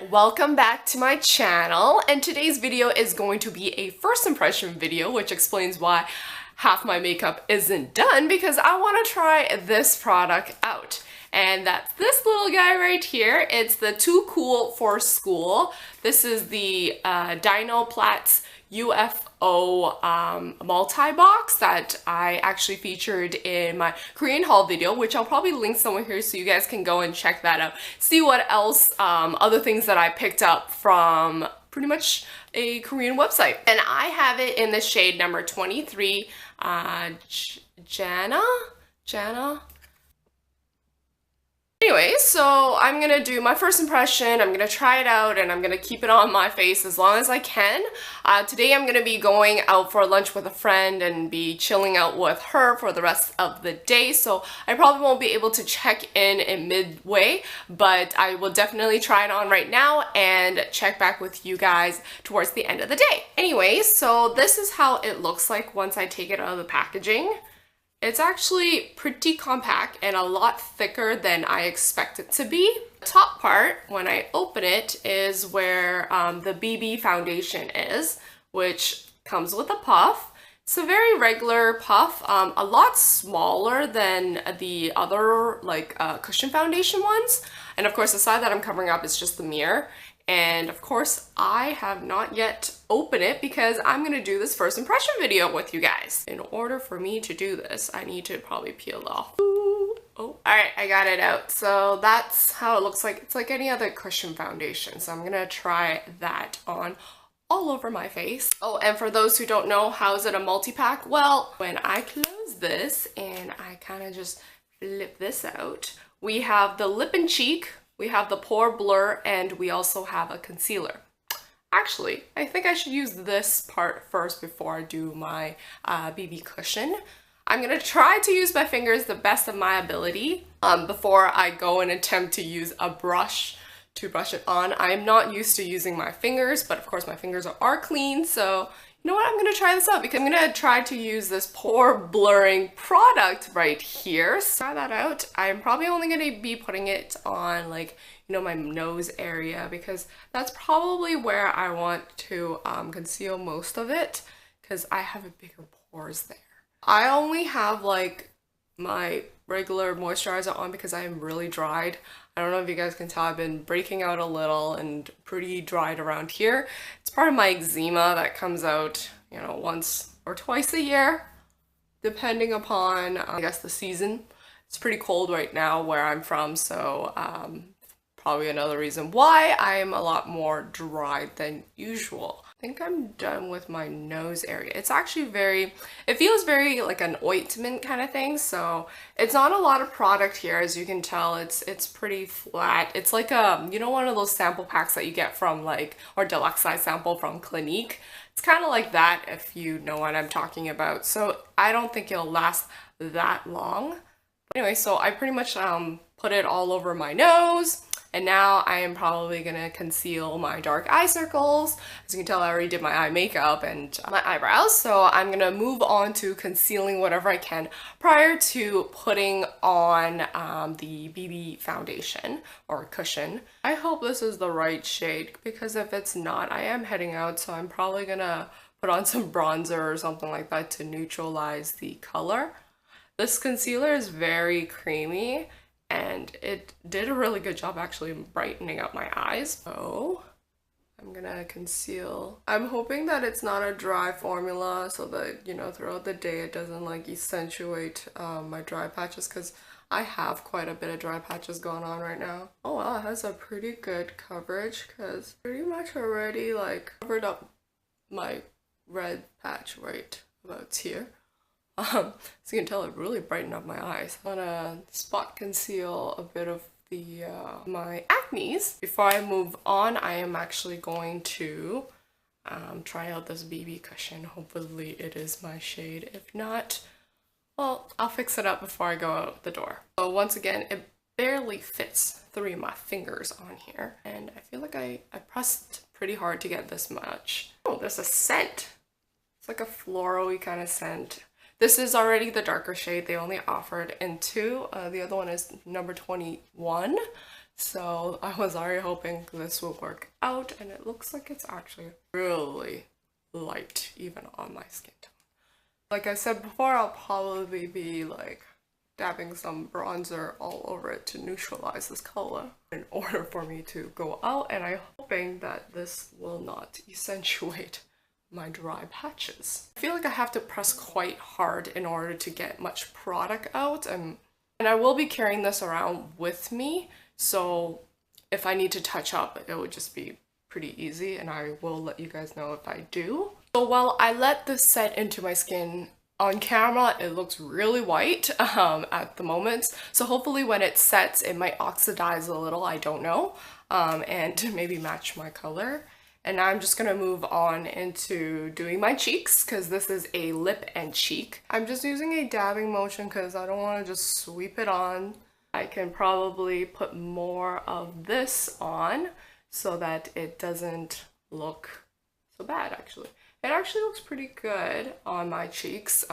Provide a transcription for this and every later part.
welcome back to my channel, and today's video is going to be a first impression video which explains why half my makeup isn't done, because I want to try this product out. And that's this little guy right here. It's the Too Cool for School. This is the Dinoplatz UFO Multibox that I actually featured in my Korean haul video, which I'll probably link somewhere here so you guys can go and check that out. See what else, other things that I picked up from pretty much a Korean website. And I have it in the shade number 23, Jana? Anyway, so I'm gonna do my first impression. I'm gonna try it out and I'm gonna keep it on my face as long as I can. Today I'm gonna be going out for lunch with a friend and be chilling out with her for the rest of the day, so I probably won't be able to check in midway, but I will definitely try it on right now and check back with you guys towards the end of the day. Anyway, so this is how it looks like once I take it out of the packaging. It's actually pretty compact and a lot thicker than I expect it to be. The top part, when I open it, is where the BB foundation is, which comes with a puff. It's a very regular puff, a lot smaller than the other cushion foundation ones. And of course the side that I'm covering up is just the mirror. And of course, I have not yet opened it because I'm gonna do this first impression video with you guys. In order for me to do this, I need to probably peel it off. Ooh. Oh, all right, I got it out. So that's how it looks like. It's like any other cushion foundation. So I'm gonna try that on all over my face. Oh, and for those who don't know, how is it a multi-pack? Well, when I close this and I kind of just flip this out, we have the lip and cheek, we have the pore blur, and we also have a concealer. Actually, I think I should use this part first before I do my BB cushion. I'm gonna try to use my fingers the best of my ability before I go and attempt to use a brush to brush it on. I'm not used to using my fingers, but of course my fingers are clean, so you know what, I'm gonna try this out because I'm gonna try to use this pore blurring product right here. So try that out. I'm probably only gonna be putting it on my nose area because that's probably where I want to conceal most of it because I have a bigger pores there. I only have my regular moisturizer on because I am really dried. I don't know if you guys can tell, I've been breaking out a little and pretty dried around here. It's part of my eczema that comes out, you know, once or twice a year, depending upon, I guess, the season. It's pretty cold right now where I'm from, so probably another reason why I'm a lot more dry than usual. I think I'm done with my nose area. It's actually it feels very like an ointment kind of thing, so it's not a lot of product here. As you can tell, it's pretty flat. It's like one of those sample packs that you get from or deluxe size sample from Clinique. It's kind of like that, if you know what I'm talking about. So I don't think it'll last that long. But anyway, so I pretty much put it all over my nose. And now I am probably gonna conceal my dark eye circles. As you can tell, I already did my eye makeup and my eyebrows, so I'm gonna move on to concealing whatever I can prior to putting on the BB foundation or cushion. I hope this is the right shade because if it's not, I am heading out, so I'm probably gonna put on some bronzer or something like that to neutralize the color. This concealer is very creamy, and it did a really good job actually brightening up my eyes. So I'm gonna conceal. I'm hoping that it's not a dry formula so that, throughout the day it doesn't accentuate my dry patches, because I have quite a bit of dry patches going on right now. Oh wow, it has a pretty good coverage because pretty much already covered up my red patch right about here. So you can tell it really brightened up my eyes. I'm gonna spot conceal a bit of the my acnes. Before I move on, I am actually going to try out this BB cushion. Hopefully it is my shade. If not, well, I'll fix it up before I go out the door. So once again, it barely fits 3 of my fingers on here, and I feel like I pressed pretty hard to get this much. Oh, there's a scent. It's like a floral-y kind of scent. This is already the darker shade. They only offered in 2. The other one is number 21. So I was already hoping this will work out, and it looks like it's actually really light even on my skin tone. Like I said before, I'll probably be like dabbing some bronzer all over it to neutralize this color in order for me to go out, and I'm hoping that this will not accentuate my dry patches. I feel like I have to press quite hard in order to get much product out, and I will be carrying this around with me, so if I need to touch up, it would just be pretty easy, and I will let you guys know if I do. So while I let this set into my skin, on camera it looks really white at the moment, so hopefully when it sets it might oxidize a little, I don't know, and maybe match my color. And now I'm just gonna move on into doing my cheeks, because this is a lip and cheek. I'm just using a dabbing motion because I don't want to just sweep it on. I can probably put more of this on so that it doesn't look so bad. Actually, it actually looks pretty good on my cheeks.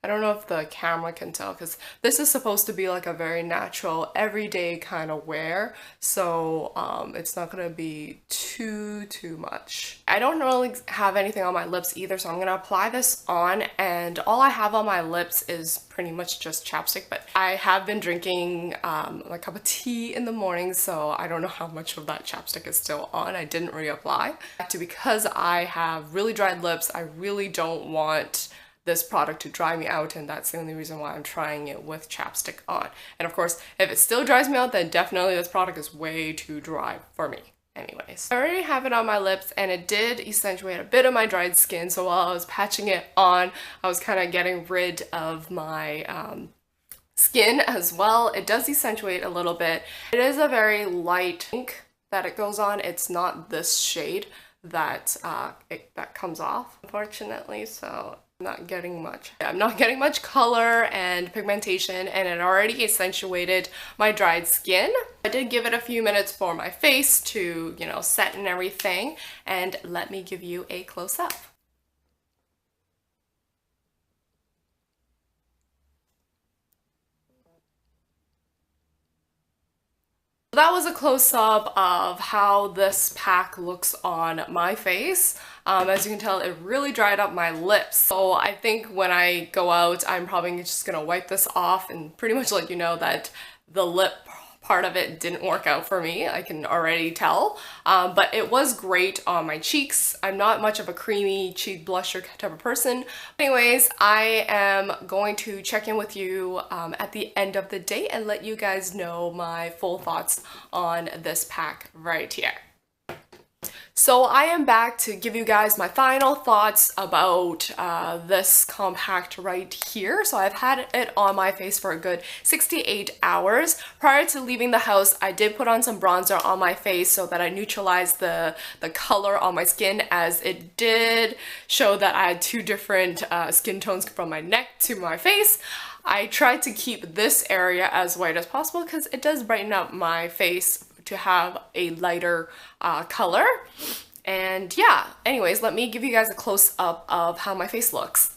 I don't know if the camera can tell, because this is supposed to be like a very natural, everyday kind of wear, so it's not gonna be too much. I don't really have anything on my lips either, so I'm gonna apply this on, and all I have on my lips is pretty much just chapstick, but I have been drinking a cup of tea in the morning, so I don't know how much of that chapstick is still on. I didn't reapply. Because I have really dried lips, I really don't want this product to dry me out, and that's the only reason why I'm trying it with chapstick on. And of course, if it still dries me out, then definitely this product is way too dry for me. Anyways, I already have it on my lips, and it did accentuate a bit of my dried skin, so while I was patching it on, I was kind of getting rid of my skin as well. It does accentuate a little bit. It is a very light pink that it goes on. It's not this shade that that comes off, unfortunately, so I'm not getting much color and pigmentation, and it already accentuated my dried skin. I did give it a few minutes for my face to, you know, set and everything, and let me give you a close-up. That was a close-up of how this pack looks on my face. As you can tell, it really dried up my lips. So I think when I go out, I'm probably just gonna wipe this off and pretty much let you know that the lip part of it didn't work out for me. I can already tell, but it was great on my cheeks. I'm not much of a creamy cheek blusher type of person. Anyways, I am going to check in with you at the end of the day and let you guys know my full thoughts on this pack right here. So I am back to give you guys my final thoughts about this compact right here. So I've had it on my face for a good 68 hours. Prior to leaving the house, I did put on some bronzer on my face so that I neutralized the color on my skin, as it did show that I had two different skin tones from my neck to my face. I tried to keep this area as white as possible because it does brighten up my face to have a lighter color. And yeah, anyways, let me give you guys a close-up of how my face looks.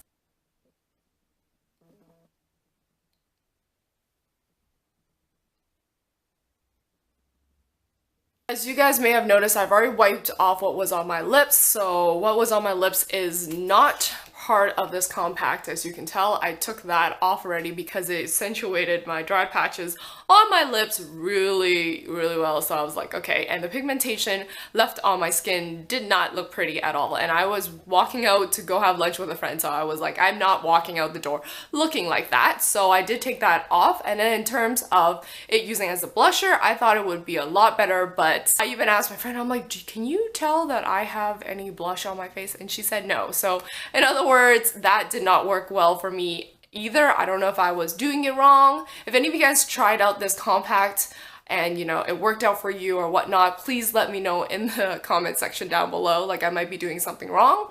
As you guys may have noticed, I've already wiped off what was on my lips, so what was on my lips is not part of this compact. As you can tell, I took that off already because it accentuated my dry patches on my lips really well. So I was like, okay, and the pigmentation left on my skin did not look pretty at all, and I was walking out to go have lunch with a friend, so I was like, I'm not walking out the door looking like that. So I did take that off, and then in terms of it using as a blusher, I thought it would be a lot better, but I even asked my friend, I'm like, can you tell that I have any blush on my face? And she said no. So in other words, that did not work well for me either. I don't know if I was doing it wrong. If any of you guys tried out this compact and, you know, it worked out for you or whatnot, please let me know in the comment section down below. Like, I might be doing something wrong.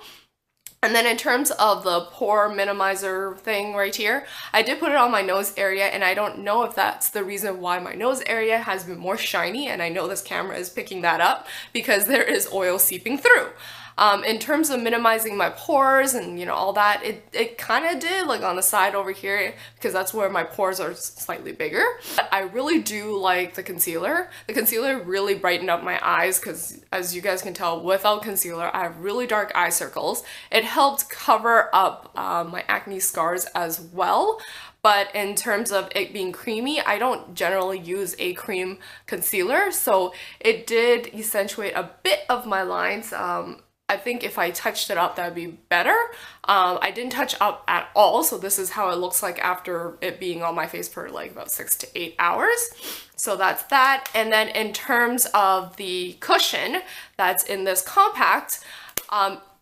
And then in terms of the Pore Minimizer thing right here, I did put it on my nose area, and I don't know if that's the reason why my nose area has been more shiny, and I know this camera is picking that up because there is oil seeping through. In terms of minimizing my pores and you know all that, it kind of did, like on the side over here, because that's where my pores are slightly bigger. But I really do like the concealer. The concealer really brightened up my eyes because, as you guys can tell, without concealer I have really dark eye circles. It helped cover up my acne scars as well. But in terms of it being creamy, I don't generally use a cream concealer, so it did accentuate a bit of my lines. I think if I touched it up, that would be better. I didn't touch up at all, so this is how it looks like after it being on my face for like about 6 to 8 hours. So that's that. And then in terms of the cushion that's in this compact,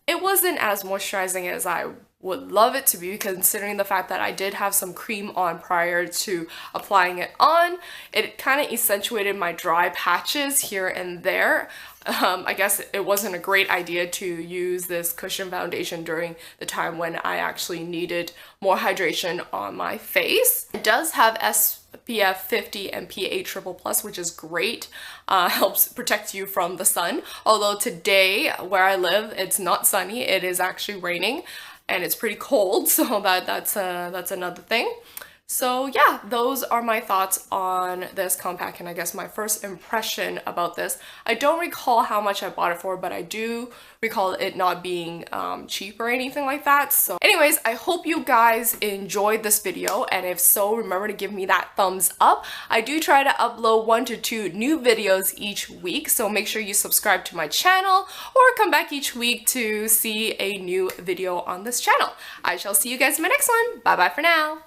it wasn't as moisturizing as I would love it to be, considering the fact that I did have some cream on prior to applying it on. It kind of accentuated my dry patches here and there. I guess it wasn't a great idea to use this cushion foundation during the time when I actually needed more hydration on my face. It does have SPF 50 and PA+++, which is great. Helps protect you from the sun. Although today, where I live, it's not sunny. It is actually raining. And it's pretty cold, so that's another thing. So yeah, those are my thoughts on this compact, and I guess my first impression about this. I don't recall how much I bought it for, but I do recall it not being cheap or anything like that. So anyways, I hope you guys enjoyed this video, and if so, remember to give me that thumbs up. I do try to upload 1 to 2 new videos each week, so make sure you subscribe to my channel or come back each week to see a new video on this channel. I shall see you guys in my next one. Bye bye for now.